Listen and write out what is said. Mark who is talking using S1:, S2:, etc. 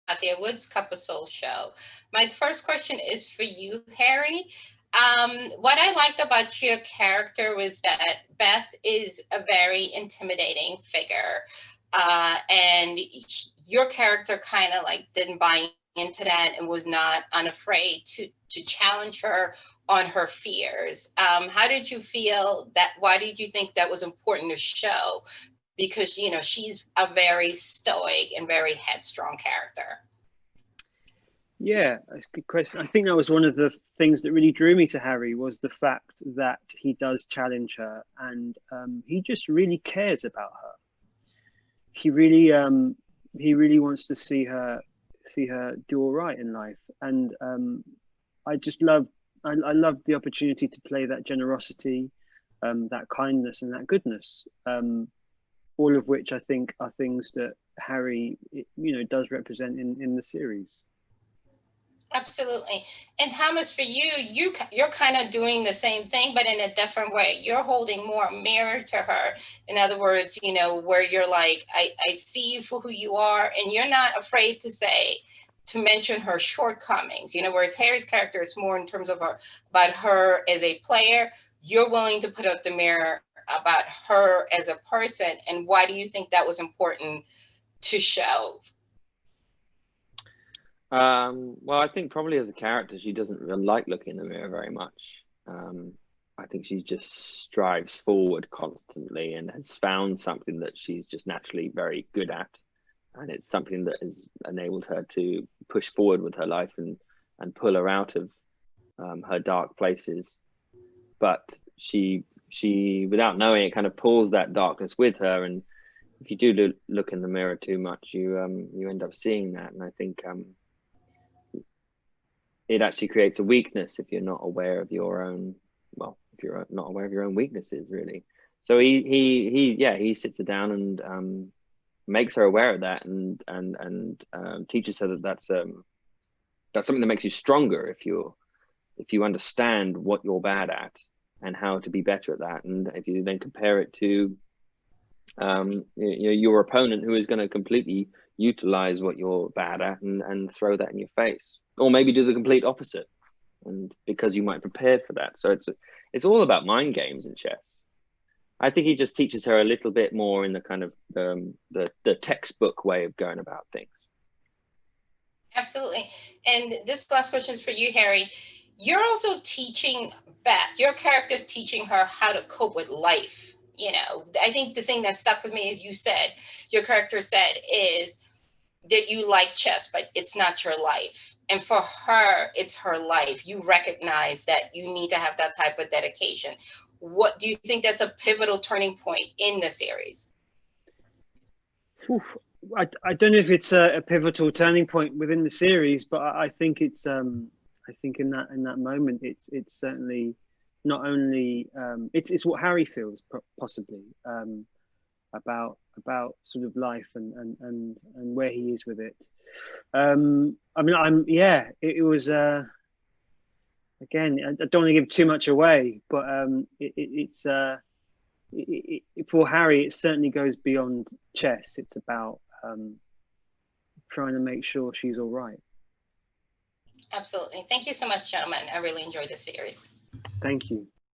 S1: Kathia Woods Cup of Soul show. My first question is for you, Harry. What I liked about your character was that Beth is a very intimidating figure. And your character kind of like didn't buy into that and was not unafraid to challenge her on her fears. How did you feel that? Why did you think that was important to show? Because, you know, she's a very stoic and very headstrong character.
S2: Yeah, that's a good question. I think that was one of the things that really drew me to Harry, was the fact that he does challenge her, and he just really cares about her. He really wants to see her do all right in life, and I just love I love the opportunity to play that generosity, that kindness, and that goodness. All of which I think are things that Harry, does represent in the series.
S1: Absolutely. And Thomas, for you, you're kind of doing the same thing, but in a different way. You're holding more mirror to her. In other words, you know, where you're like, I see you for who you are, and you're not afraid to mention her shortcomings. You know, whereas Harry's character is more in terms of about her as a player. You're willing to put up the mirror about her as a person. And why do you think that was important to show?
S3: Well, I think probably as a character, she doesn't really like looking in the mirror very much. I think she just strives forward constantly and has found something that she's just naturally very good at. And it's something that has enabled her to push forward with her life and pull her out of her dark places. But she, without knowing it, kind of pulls that darkness with her. And if you do look in the mirror too much, you end up seeing that. And I think it actually creates a weakness if you're not aware of your own, if you're not aware of your own weaknesses, really. So he sits her down and makes her aware of that, and teaches her that that's something that makes you stronger if you understand what you're bad at and how to be better at that. And if you then compare it to your opponent, who is going to completely utilize what you're bad at and throw that in your face, or maybe do the complete opposite, and because you might prepare for that. So it's all about mind games in chess. I think he just teaches her a little bit more in the kind of the textbook way of going about things.
S1: Absolutely. And this last question is for you, Harry. You're also teaching Beth, your character's teaching her how to cope with life. You know, I think the thing that stuck with me is your character said is that you like chess, but it's not your life. And for her, it's her life. You recognize that you need to have that type of dedication. What do you think that's a pivotal turning point in the series?
S2: Oof. I don't know if it's a pivotal turning point within the series, but I think it's I think in that moment it's certainly not only it's what Harry feels possibly about sort of life and where he is with it. I mean, it was again, I don't want to give too much away, but it's for Harry, it certainly goes beyond chess. It's about trying to make sure she's all right.
S1: Absolutely. Thank you so much, gentlemen. I really enjoyed the series.
S2: Thank you.